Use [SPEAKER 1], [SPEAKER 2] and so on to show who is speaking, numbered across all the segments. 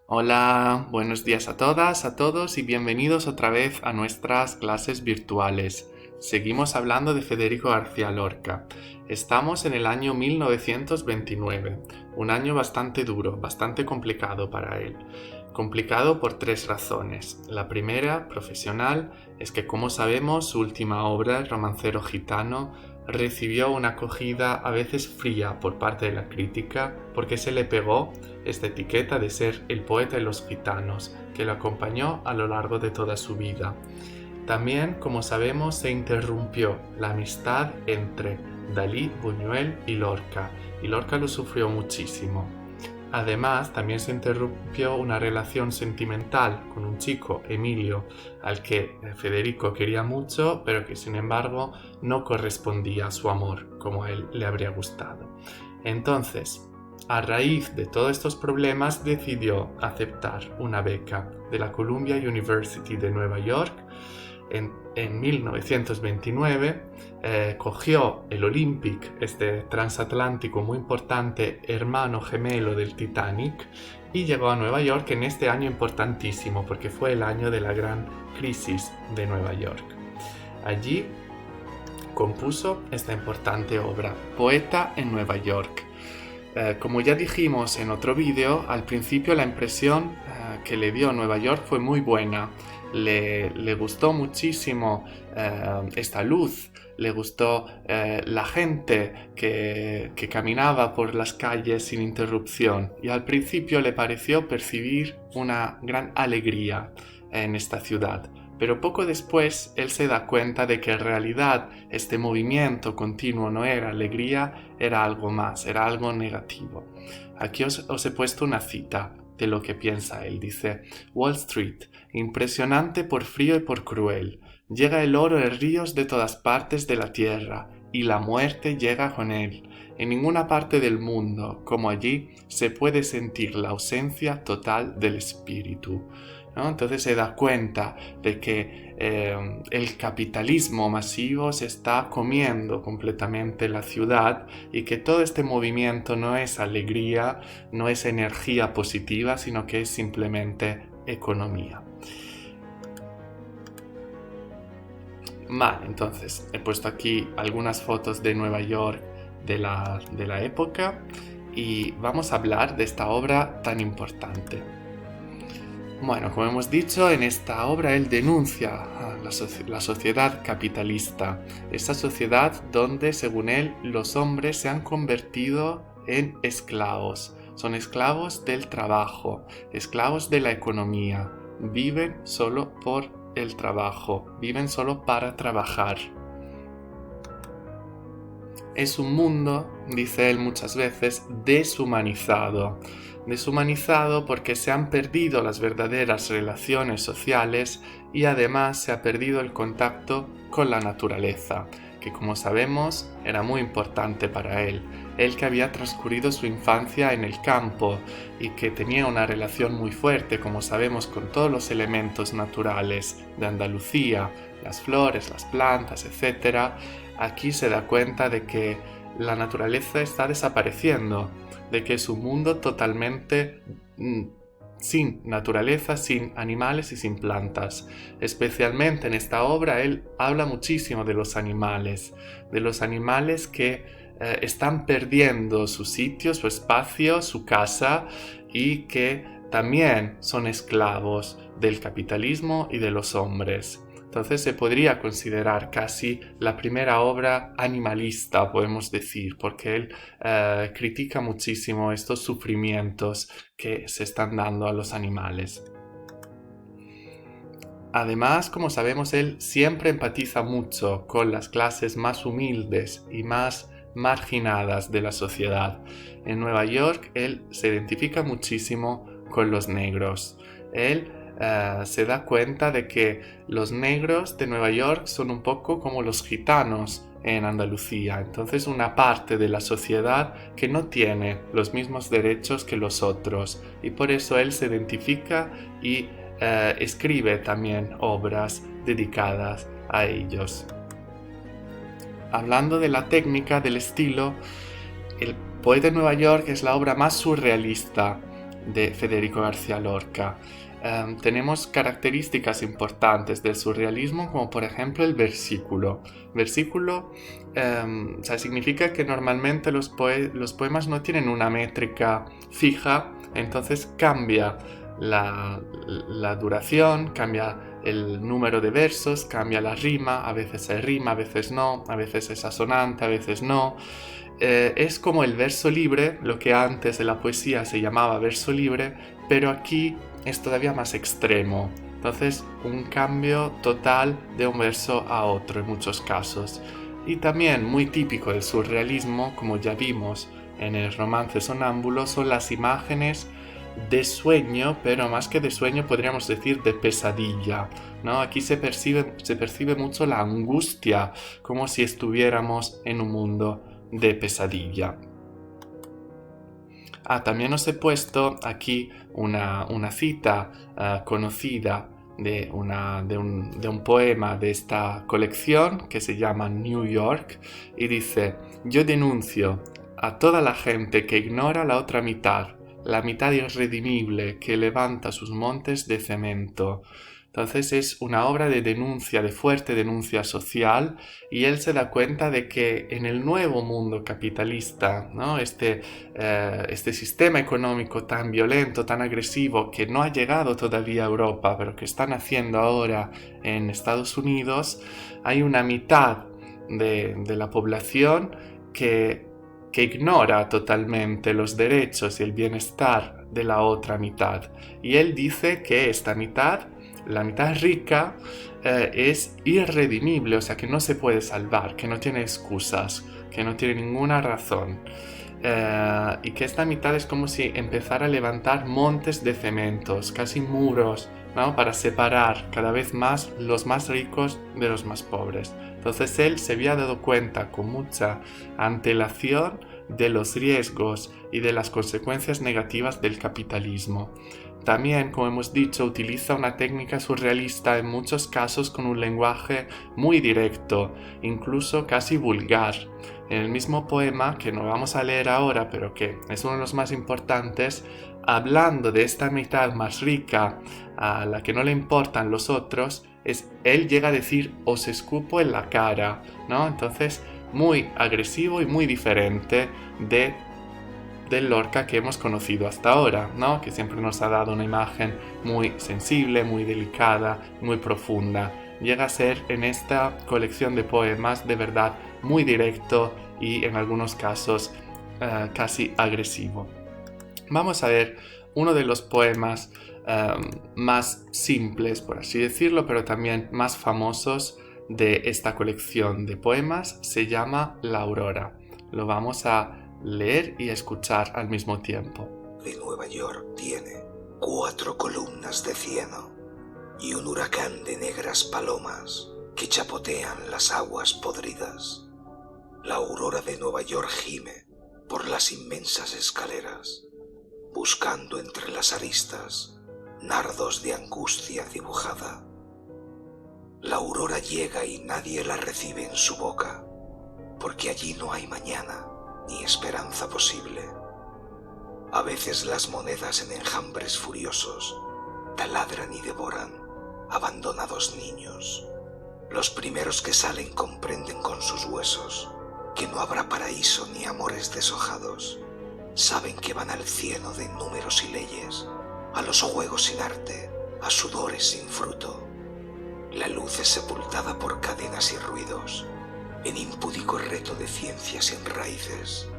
[SPEAKER 1] Hola, buenos días a todas, a todos y bienvenidos otra vez a nuestras clases virtuales. Seguimos hablando de Federico García Lorca. Estamos en el año 1929, un año bastante duro, bastante complicado para él. Complicado por tres razones. La primera, profesional, es que como sabemos su última obra, El romancero gitano, recibió una acogida a veces fría por parte de la crítica porque se le pegó esta etiqueta de ser el poeta de los gitanos, que lo acompañó a lo largo de toda su vida. También, como sabemos, se interrumpió la amistad entre Dalí, Buñuel y Lorca lo sufrió muchísimo. Además, también se interrumpió una relación sentimental con un chico, Emilio, al que Federico quería mucho, pero que sin embargo no correspondía a su amor como a él le habría gustado. Entonces, a raíz de todos estos problemas, decidió aceptar una beca de la Columbia University de Nueva York. En 1929 cogió el Olympic, este transatlántico muy importante, hermano gemelo del Titanic, y llegó a Nueva York en este año importantísimo porque fue el año de la gran crisis de Nueva York. Allí compuso esta importante obra, Poeta en Nueva York. Como ya dijimos en otro vídeo, al principio la impresión que le dio Nueva York fue muy buena. Le gustó muchísimo esta luz, le gustó la gente que caminaba por las calles sin interrupción y al principio le pareció percibir una gran alegría en esta ciudad. Pero poco después él se da cuenta de que en realidad este movimiento continuo no era alegría, era algo más, era algo negativo. Aquí os he puesto una cita de lo que piensa él. Dice: Wall Street, impresionante por frío y por cruel. Llega el oro en ríos de todas partes de la tierra, y la muerte llega con él. En ninguna parte del mundo, como allí, se puede sentir la ausencia total del espíritu, ¿no? Entonces se da cuenta de que el capitalismo masivo se está comiendo completamente la ciudad y que todo este movimiento no es alegría, no es energía positiva, sino que es simplemente economía. Vale, entonces he puesto aquí algunas fotos de Nueva York de la época y vamos a hablar de esta obra tan importante. Bueno, como hemos dicho, en esta obra él denuncia a la sociedad capitalista, esa sociedad donde, según él, los hombres se han convertido en esclavos. Son esclavos del trabajo, esclavos de la economía. Viven solo por el trabajo, viven solo para trabajar. Es un mundo, dice él muchas veces, deshumanizado. Deshumanizado porque se han perdido las verdaderas relaciones sociales y además se ha perdido el contacto con la naturaleza, que como sabemos era muy importante para él. Él que había transcurrido su infancia en el campo y que tenía una relación muy fuerte, como sabemos, con todos los elementos naturales de Andalucía, las flores, las plantas, etc., aquí se da cuenta de que la naturaleza está desapareciendo, de que es un mundo totalmente sin naturaleza, sin animales y sin plantas. Especialmente en esta obra él habla muchísimo de los animales que están perdiendo su sitio, su espacio, su casa y que también son esclavos del capitalismo y de los hombres. Entonces se podría considerar casi la primera obra animalista, podemos decir, porque él critica muchísimo estos sufrimientos que se están dando a los animales. Además, como sabemos, él siempre empatiza mucho con las clases más humildes y más marginadas de la sociedad. En Nueva York, él se identifica muchísimo con los negros. Él se da cuenta de que los negros de Nueva York son un poco como los gitanos en Andalucía. Entonces, una parte de la sociedad que no tiene los mismos derechos que los otros. Y por eso él se identifica y escribe también obras dedicadas a ellos. Hablando de la técnica, del estilo, El poeta de Nueva York es la obra más surrealista de Federico García Lorca. Tenemos características importantes del surrealismo, como por ejemplo el versículo. Versículo significa que normalmente los poemas no tienen una métrica fija, entonces cambia la duración, cambia el número de versos, cambia la rima, a veces hay rima, a veces no, a veces es asonante, a veces no. Es como el verso libre, lo que antes de la poesía se llamaba verso libre, pero aquí es todavía más extremo. Entonces, un cambio total de un verso a otro en muchos casos. Y también muy típico del surrealismo, como ya vimos en el romance Sonámbulo, son las imágenes de sueño, pero más que de sueño podríamos decir de pesadilla, ¿no? Aquí se percibe mucho la angustia, como si estuviéramos en un mundo de pesadilla. También os he puesto aquí una cita conocida de un poema de esta colección que se llama New York y dice: yo denuncio a toda la gente que ignora la otra mitad, la mitad irredimible que levanta sus montes de cemento. Entonces es una obra de denuncia, de fuerte denuncia social, y él se da cuenta de que en el nuevo mundo capitalista, ¿no? Este sistema económico tan violento, tan agresivo, que no ha llegado todavía a Europa, pero que están haciendo ahora en Estados Unidos, hay una mitad de la población que ignora totalmente los derechos y el bienestar de la otra mitad. Y él dice que esta mitad, la mitad rica, es irredimible, o sea que no se puede salvar, que no tiene excusas, que no tiene ninguna razón. Y que esta mitad es como si empezara a levantar montes de cementos, casi muros, ¿no? Para separar cada vez más los más ricos de los más pobres. Entonces él se había dado cuenta con mucha antelación de los riesgos y de las consecuencias negativas del capitalismo. También, como hemos dicho, utiliza una técnica surrealista en muchos casos con un lenguaje muy directo, incluso casi vulgar. En el mismo poema, que no vamos a leer ahora, pero que es uno de los más importantes, hablando de esta mitad más rica, a la que no le importan los otros, él llega a decir: os escupo en la cara, ¿no? Entonces, muy agresivo y muy diferente del Lorca que hemos conocido hasta ahora, ¿no? Que siempre nos ha dado una imagen muy sensible, muy delicada, muy profunda. Llega a ser en esta colección de poemas de verdad muy directo y en algunos casos casi agresivo. Vamos a ver uno de los poemas más simples, por así decirlo, pero también más famosos de esta colección de poemas. Se llama La Aurora. Lo vamos a leer y escuchar al mismo tiempo.
[SPEAKER 2] De Nueva York tiene 4 columnas de cieno y un huracán de negras palomas que chapotean las aguas podridas. La aurora de Nueva York gime por las inmensas escaleras, buscando entre las aristas nardos de angustia dibujada. La aurora llega y nadie la recibe en su boca, porque allí no hay mañana ni esperanza posible. A veces las monedas en enjambres furiosos taladran y devoran abandonados niños. Los primeros que salen comprenden con sus huesos que no habrá paraíso ni amores deshojados. Saben que van al cieno de números y leyes, a los juegos sin arte, a sudores sin fruto. La luz es sepultada por cadenas y ruidos, en impúdico reto de ciencias sin raíces.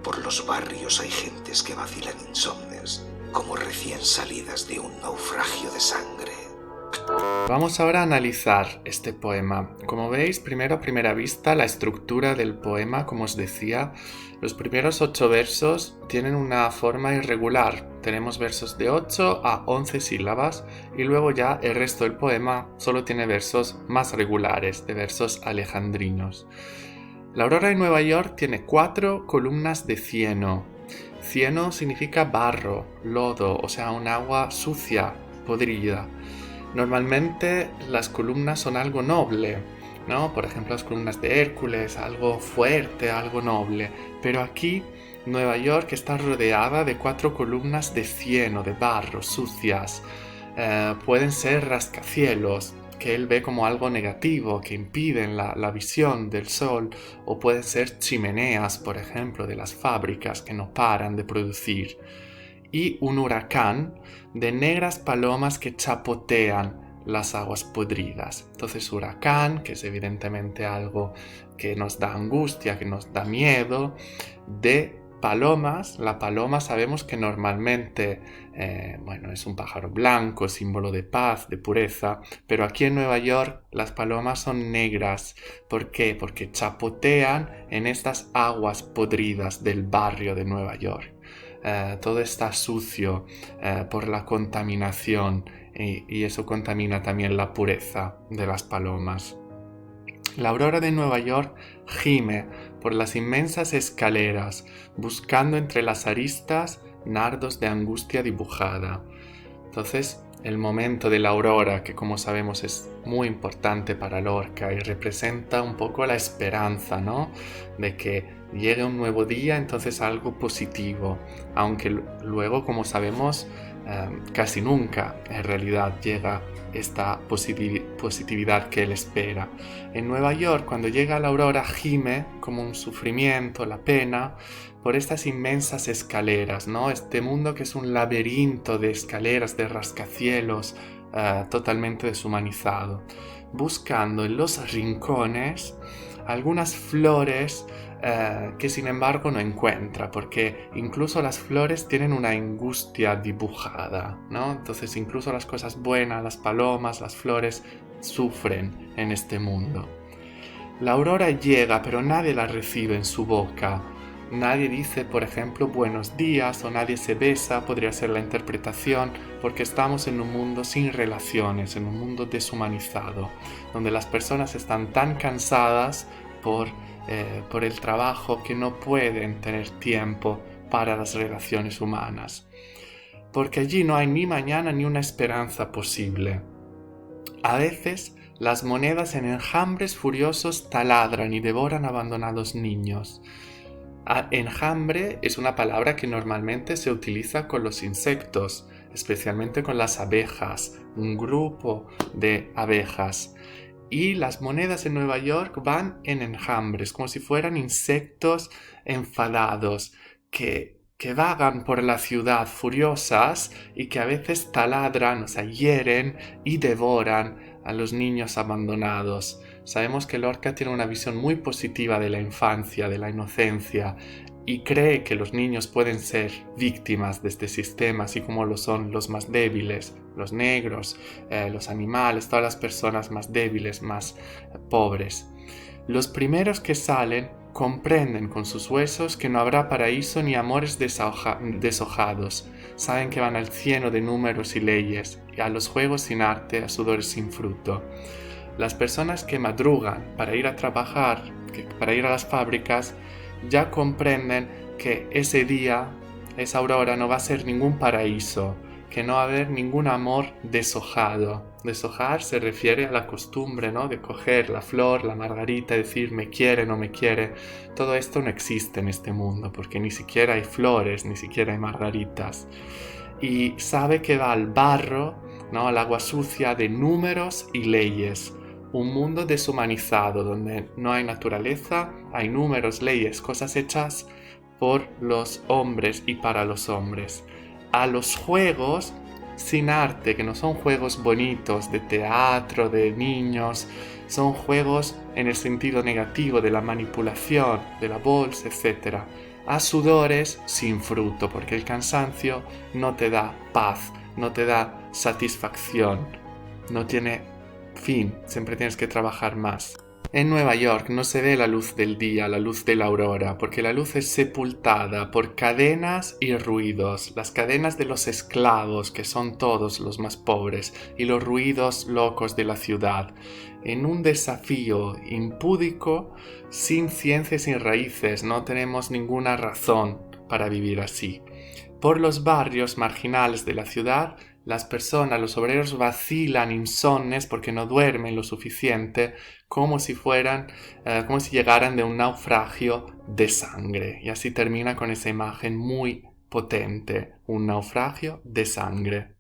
[SPEAKER 2] Por los barrios hay gentes que vacilan insomnes, como recién salidas de un naufragio de sangre.
[SPEAKER 1] Vamos ahora a analizar este poema. Como veis, primero a primera vista, la estructura del poema, como os decía, los primeros 8 versos tienen una forma irregular. Tenemos versos de 8 a 11 sílabas y luego ya el resto del poema solo tiene versos más regulares, de versos alejandrinos. La aurora de Nueva York tiene 4 columnas de cieno. Cieno significa barro, lodo, o sea, un agua sucia, podrida. Normalmente las columnas son algo noble, ¿no? Por ejemplo, las columnas de Hércules, algo fuerte, algo noble. Pero aquí Nueva York está rodeada de 4 columnas de cieno, de barro, sucias. Pueden ser rascacielos, que él ve como algo negativo, que impiden la visión del sol, o pueden ser chimeneas, por ejemplo, de las fábricas que no paran de producir. Y un huracán de negras palomas que chapotean las aguas podridas. Entonces, huracán, que es evidentemente algo que nos da angustia, que nos da miedo, de palomas. La paloma sabemos que normalmente es un pájaro blanco, símbolo de paz, de pureza, pero aquí en Nueva York las palomas son negras. ¿Por qué? Porque chapotean en estas aguas podridas del barrio de Nueva York. Todo está sucio por la contaminación y eso contamina también la pureza de las palomas. La aurora de Nueva York gime por las inmensas escaleras, buscando entre las aristas nardos de angustia dibujada. Entonces, el momento de la aurora, que como sabemos es muy importante para Lorca y representa un poco la esperanza, ¿no? De que llegue un nuevo día, entonces algo positivo, aunque luego, como sabemos, casi nunca en realidad llega esta positividad que él espera. En Nueva York, cuando llega la aurora, gime como un sufrimiento, la pena, por estas inmensas escaleras, ¿no? Este mundo que es un laberinto de escaleras, de rascacielos, totalmente deshumanizado, buscando en los rincones algunas flores que sin embargo no encuentra, porque incluso las flores tienen una angustia dibujada, ¿no? Entonces incluso las cosas buenas, las palomas, las flores, sufren en este mundo. La aurora llega, pero nadie la recibe en su boca. Nadie dice, por ejemplo, buenos días, o nadie se besa, podría ser la interpretación, porque estamos en un mundo sin relaciones, en un mundo deshumanizado, donde las personas están tan cansadas por el trabajo que no pueden tener tiempo para las relaciones humanas. Porque allí no hay ni mañana ni una esperanza posible. A veces las monedas en enjambres furiosos taladran y devoran abandonados niños. Enjambre es una palabra que normalmente se utiliza con los insectos, especialmente con las abejas, un grupo de abejas. Y las monedas en Nueva York van en enjambres, como si fueran insectos enfadados que vagan por la ciudad furiosas y que a veces taladran, o sea, hieren y devoran a los niños abandonados. Sabemos que Lorca tiene una visión muy positiva de la infancia, de la inocencia, y cree que los niños pueden ser víctimas de este sistema, así como lo son los más débiles, los negros, los animales, todas las personas más débiles, más pobres. Los primeros que salen comprenden con sus huesos que no habrá paraíso ni amores deshojados. Saben que van al cieno de números y leyes, a los juegos sin arte, a sudores sin fruto. Las personas que madrugan para ir a trabajar, para ir a las fábricas, ya comprenden que ese día, esa aurora, no va a ser ningún paraíso, que no va a haber ningún amor deshojado. Deshojar se refiere a la costumbre, ¿no? De coger la flor, la margarita, y decir me quiere, no me quiere. Todo esto no existe en este mundo, porque ni siquiera hay flores, ni siquiera hay margaritas. Y sabe que va al barro, ¿no? Al agua sucia de números y leyes. Un mundo deshumanizado, donde no hay naturaleza, hay números, leyes, cosas hechas por los hombres y para los hombres. A los juegos sin arte, que no son juegos bonitos de teatro, de niños, son juegos en el sentido negativo de la manipulación, de la bolsa, etc. A sudores sin fruto, porque el cansancio no te da paz, no te da satisfacción, no tiene fin, siempre tienes que trabajar más. En Nueva York no se ve la luz del día, la luz de la aurora, porque la luz es sepultada por cadenas y ruidos, las cadenas de los esclavos, que son todos los más pobres, y los ruidos locos de la ciudad, en un desafío impúdico, sin ciencia y sin raíces. No tenemos ninguna razón para vivir así. Por los barrios marginales de la ciudad las personas, los obreros vacilan insonnes porque no duermen lo suficiente, como si como si llegaran de un naufragio de sangre. Y así termina con esa imagen muy potente, un naufragio de sangre.